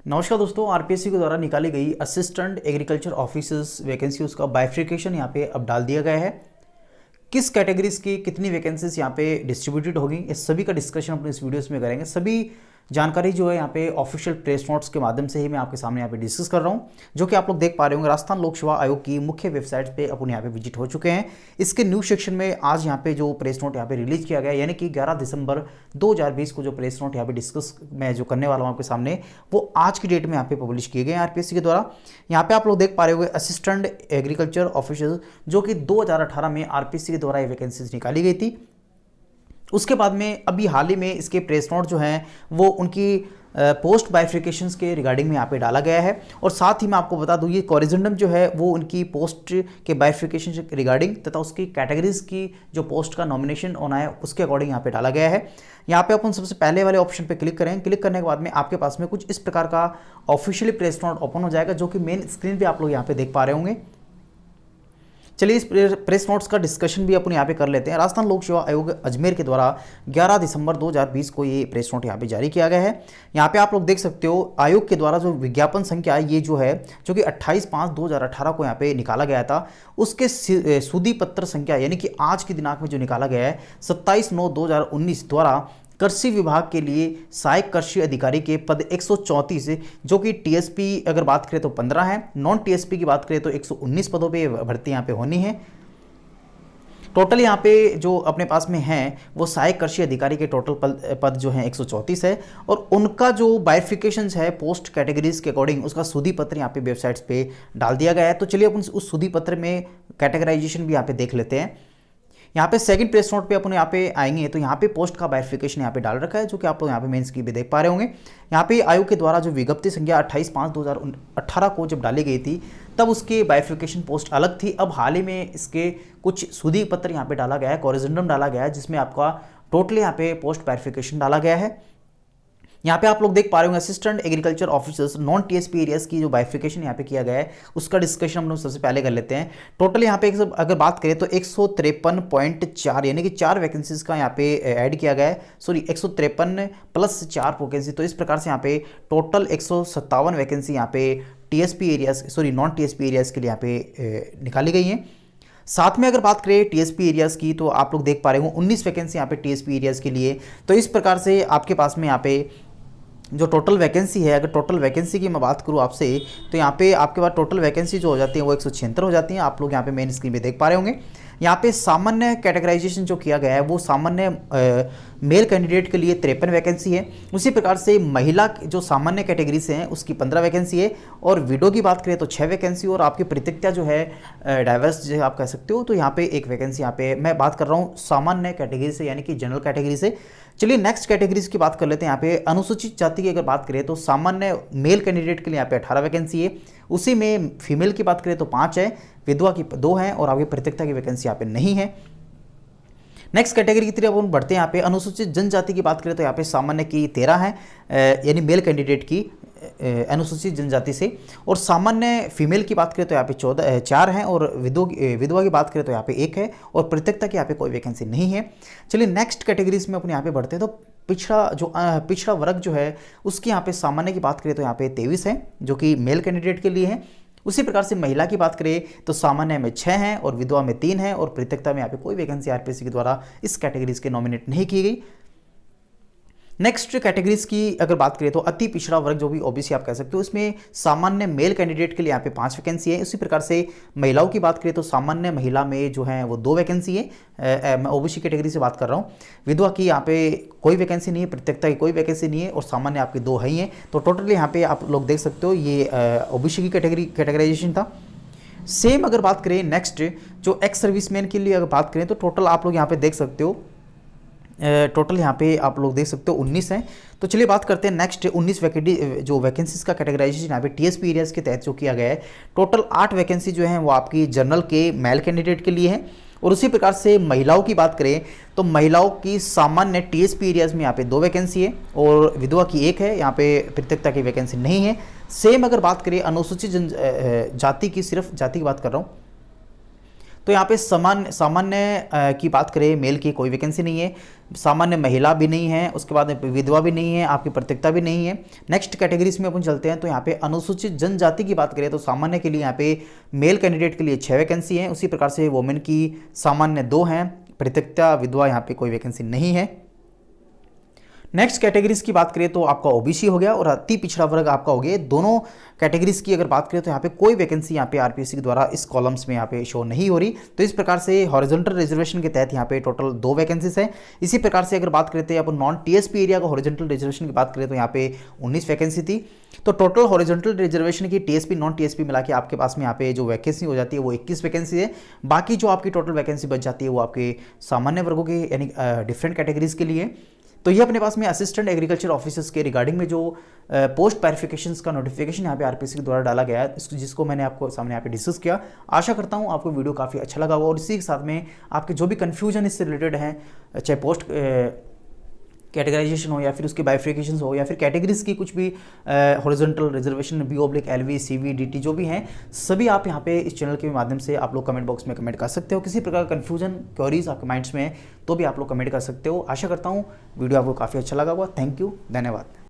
नमस्कार दोस्तों, आरपीएससी के द्वारा निकाली गई असिस्टेंट एग्रीकल्चर ऑफिसर्स वैकेंसी उसका बाइफ्रिकेशन यहाँ पे अब डाल दिया गया है। किस कैटेगरीज की कितनी वैकेंसीज यहाँ पे डिस्ट्रीब्यूटेड होगी, इस सभी का डिस्कशन अपने इस वीडियोस में करेंगे। सभी जानकारी जो है यहाँ पे ऑफिशियल प्रेस नोट्स के माध्यम से ही मैं आपके सामने यहाँ पे डिस्कस कर रहा हूँ, जो कि आप लोग देख पा रहे होंगे। राजस्थान लोक सेवा आयोग की मुख्य वेबसाइट पे अपन यहाँ पे विजिट हो चुके हैं। इसके न्यूज़ सेक्शन में आज यहाँ पे जो प्रेस नोट यहाँ पे रिलीज किया गया, यानी कि 11 दिसंबर 2020 को जो प्रेस नोट यहाँ पे डिस्कस मैं जो करने वाला हूँ आपके सामने, वो आज की डेट में यहाँ पे पब्लिश किए गए हैं आरपीएससी के द्वारा। यहाँ पे आप लोग देख पा रहे होंगे असिस्टेंट एग्रीकल्चर ऑफिसर, जो कि 2018 में आरपीएससी के द्वारा ये वैकेंसीज निकाली गई थी। उसके बाद में अभी हाल ही में इसके प्रेस नोट जो हैं वो उनकी पोस्ट बाइफ्रिकेशंस के रिगार्डिंग में यहाँ पे डाला गया है। और साथ ही मैं आपको बता दूँ, ये कोरिजेंडम जो है वो उनकी पोस्ट के बाइफ्रिकेशन के रिगार्डिंग तथा उसकी कैटेगरीज की जो पोस्ट का नॉमिनेशन होना है उसके अकॉर्डिंग यहाँ पे डाला गया है। यहाँ पे अपन सबसे पहले वाले ऑप्शन पे क्लिक करें। क्लिक करने के बाद में आपके पास में कुछ इस प्रकार का ऑफिशियली प्रेस नोट ओपन हो जाएगा, जो कि मेन स्क्रीन पर आप लोग यहाँ पे देख पा रहे होंगे। चलिए इस प्रेस नोट्स का डिस्कशन भी अपन यहाँ पे कर लेते हैं। राजस्थान लोक सेवा आयोग अजमेर के द्वारा 11 दिसंबर 2020 को ये प्रेस नोट यहाँ पे जारी किया गया है। यहाँ पे आप लोग देख सकते हो आयोग के द्वारा जो विज्ञापन संख्या ये जो है, जो कि 28/5/2018 को यहाँ पे निकाला गया था, उसके सूदी पत्र संख्या यानी कि आज की दिनांक में जो निकाला गया है 27/9/2019 द्वारा कृषि विभाग के लिए सहायक कृषि अधिकारी के पद 134, जो कि टीएसपी अगर बात करें तो 15 है, नॉन टीएसपी की बात करें तो 119 पदों पे भर्ती यहाँ पे होनी है। टोटल यहाँ पे जो अपने पास में हैं वो सहायक कृषि अधिकारी के टोटल पद जो हैं 134 है। और उनका जो बाइफिकेशन है पोस्ट कैटेगरीज के अकॉर्डिंग, उसका सूदी पत्र यहाँ पे वेबसाइट्स पे डाल दिया गया है। तो चलिए अपन उस सूदी पत्र में कैटेगराइजेशन भी यहाँ पे देख लेते हैं। यहाँ पे सेकंड प्रेस नोट पे अपन यहाँ पे आएंगे तो यहाँ पे पोस्ट का बाइफिकेशन यहाँ पे डाल रखा है, जो कि आप लोग यहाँ पे मेन स्क्रीन पे देख पा रहे होंगे। यहाँ पे आयोग के द्वारा जो विज्ञप्ति संख्या 28/5/2018 को जब डाली गई थी तब उसके बाइफिकेशन पोस्ट अलग थी। अब हाल ही में इसके कुछ सूदी पत्र यहाँ पे डाला गया है, कोरिजेंडम डाला गया है, जिसमें आपका टोटली यहाँ पे पोस्ट बाइफिकेशन डाला गया है। यहाँ पे आप लोग देख पा रहे होंगे assistant agriculture officers non TSP areas की जो बाइफिकेशन यहाँ पे किया गया है उसका डिस्कशन हम लोग सबसे पहले कर लेते हैं। टोटल यहाँ पे अगर बात करें तो 153.4 यानी कि 4 वैकेंसीज का यहाँ पे ऐड किया गया है। सॉरी 153 + 4 वैकेंसी, तो इस प्रकार से यहाँ पे टोटल 157 वैकेंसी यहाँ पे TSP areas non TSP areas के लिए यहाँ पे निकाली गई हैं। साथ में अगर बात करें टीएसपी एरियाज़ की तो आप लोग देख पा रहे हो 19 वैकेंसी यहाँ पे टीएसपी एरियाज़ के लिए। तो इस प्रकार से आपके पास में यहाँ पे जो टोटल वैकेंसी है, अगर टोटल वैकेंसी की मैं बात करूँ आपसे, तो यहाँ पे आपके पास टोटल वैकेंसी जो हो जाती है वो 176 हो जाती हैं। आप लोग यहाँ पे मेन स्क्रीन पे देख पा रहे होंगे। यहाँ पे सामान्य कैटेगराइजेशन जो किया गया है वो सामान्य मेल कैंडिडेट के लिए 53 वैकेंसी है। उसी प्रकार से महिला जो सामान्य कैटेगरी से हैं उसकी 15 वैकेंसी है। और विडो की बात करें तो 6 वैकेंसी। और आपकी प्रतिक्रिया जो है डाइवर्स जो आप कह सकते हो, तो यहाँ पे 1 वैकेंसी यहाँ पे मैं बात कर रहा हूँ सामान्य कैटेगरी से, यानी कि जनरल कैटेगरी से। चलिए नेक्स्ट कैटेगरीज की बात कर लेते हैं। यहाँ पे अनुसूचित जाति की अगर बात करें तो सामान्य मेल कैंडिडेट के लिए यहाँ पे 18 वैकेंसी है। उसी में फीमेल की बात करें तो 5 है, विधवा की 2 हैं और आपकी प्रतिक्रिया की वैकेंसी यहाँ पे नहीं है। नेक्स्ट कैटेगरी की तरफ अपन बढ़ते हैं। यहाँ पे अनुसूचित जनजाति की बात करें तो यहाँ पे सामान्य की 13 है, यानी मेल कैंडिडेट की अनुसूचित जनजाति से। और सामान्य फीमेल की बात करें तो यहाँ पे 4 हैं और विधवा की बात करें तो यहाँ पे 1 है और प्रतिक्रिया की यहाँ पे कोई वैकेंसी नहीं है। चलिए नेक्स्ट कैटेगरीज में अपन यहाँ पे बढ़ते हैं। तो पिछड़ा वर्ग जो है उसकी यहाँ पे सामान्य की बात करें तो यहाँ पे 23 है, जो कि मेल कैंडिडेट के लिए है। उसी प्रकार से महिला की बात करें तो सामान्य में 6 हैं और विधवा में 3 हैं और प्रतिक्रिया में यहाँ पे कोई वैकेंसी आरपीएससी के द्वारा इस कैटेगरीज के नॉमिनेट नहीं की गई। नेक्स्ट कैटेगरीज की अगर बात करें तो अति पिछड़ा वर्ग जो भी ओबीसी आप कह सकते हो, इसमें सामान्य मेल कैंडिडेट के लिए यहाँ पे 5 वैकेंसी है। उसी प्रकार से महिलाओं की बात करें तो सामान्य महिला में जो है वो 2 वैकेंसी है। मैं ओबीसी कैटेगरी से बात कर रहा हूँ। विधवा की यहाँ पे कोई वैकेंसी नहीं है, प्रतिक्रिया की कोई वैकेंसी नहीं है और सामान्य आपकी 2 है ही हैं। तो टोटली यहाँ पे आप लोग देख सकते हो ये ओबीसी की कैटेगराइजेशन था। सेम अगर बात करें नेक्स्ट जो एक्स सर्विसमैन के लिए अगर बात करें तो टोटल आप लोग यहाँ पे देख सकते हो, टोटल यहाँ पे आप लोग देख सकते हो 19 हैं। तो चलिए बात करते हैं नेक्स्ट 19 जो वैकेंसीज का कैटेगराइजेशन यहाँ पे टीएसपी एरियाज के तहत जो किया गया है। टोटल 8 वैकेंसी जो है वो आपकी जनरल के मेल कैंडिडेट के लिए है। और उसी प्रकार से महिलाओं की बात करें तो महिलाओं की सामान्य टीएसपी एरियाज में यहाँ पे 2 वैकेंसी है और विधवा की 1 है। यहाँ पे प्रतिक्रिया की वैकेंसी नहीं है। सेम अगर बात करें अनुसूचित जाति की, सिर्फ जाति की बात कर रहा हूँ, तो यहाँ पे सामान्य की बात करें, मेल की कोई वैकेंसी नहीं है, सामान्य महिला भी नहीं है, उसके बाद विधवा भी नहीं है, आपकी प्रतियोगिता भी नहीं है। नेक्स्ट कैटेगरीज में अपन चलते हैं। तो यहाँ पे अनुसूचित जनजाति की बात करें तो सामान्य के लिए यहाँ पे मेल कैंडिडेट के लिए 6 वैकेंसी हैं, उसी प्रकार से वोमेन की सामान्य 2 हैं, प्रतियोगिता विधवा यहाँ पे कोई वैकेंसी नहीं है। नेक्स्ट कैटेगरीज की बात करें तो आपका ओबीसी हो गया और अति पिछड़ा वर्ग आपका हो गया। दोनों कैटेगरीज की अगर बात करें तो यहाँ पे कोई वैकेंसी यहाँ पे आरपीएससी के द्वारा इस कॉलम्स में यहाँ पे शो नहीं हो रही। तो इस प्रकार से हॉरिजॉन्टल रिजर्वेशन के तहत यहाँ पे टोटल 2 वैकेंसीज है। इसी प्रकार से अगर बात करते हैं अपन नॉन टीएसपी एरिया का हॉरिजॉन्टल रिजर्वेशन की बात करें तो यहाँ पे 19 वैकेंसी थी। तो टोटल हॉरिजॉन्टल रिजर्वेशन की टीएसपी नॉन टीएसपी मिला के आपके पास में यहाँ पे जो वैकेंसी हो जाती है वो 21 वैकेंसी है। बाकी जो आपकी टोटल वैकेंसी बच जाती है वो आपके सामान्य वर्गों के यानी डिफरेंट कैटेगरीज के लिए। तो ये अपने पास में असिस्टेंट एग्रीकल्चर ऑफिसर्स के रिगार्डिंग में जो पोस्ट वेरिफिकेशंस का नोटिफिकेशन यहाँ पे आरपीएससी के द्वारा डाला गया है, जिसको मैंने आपको सामने यहाँ पे डिस्कस किया। आशा करता हूँ आपको वीडियो काफ़ी अच्छा लगा होगा और इसी के साथ में आपके जो भी कन्फ्यूजन इससे रिलेटेड हैं, चाहे पोस्ट कैटेगराइजेशन हो या फिर उसकी बाइफिकेशन हो या फिर कैटेगरीज की कुछ भी horizontal reservation BO/LV CV DT जो भी हैं, सभी आप यहाँ पे इस चैनल के माध्यम से आप लोग कमेंट बॉक्स में कमेंट कर सकते हो। किसी प्रकार का कन्फ्यूजन क्वेरीज आपके माइंड्स में है तो भी आप लोग कमेंट कर सकते हो। आशा करता हूँ वीडियो आपको काफ़ी अच्छा लगा होगा। थैंक यू, धन्यवाद।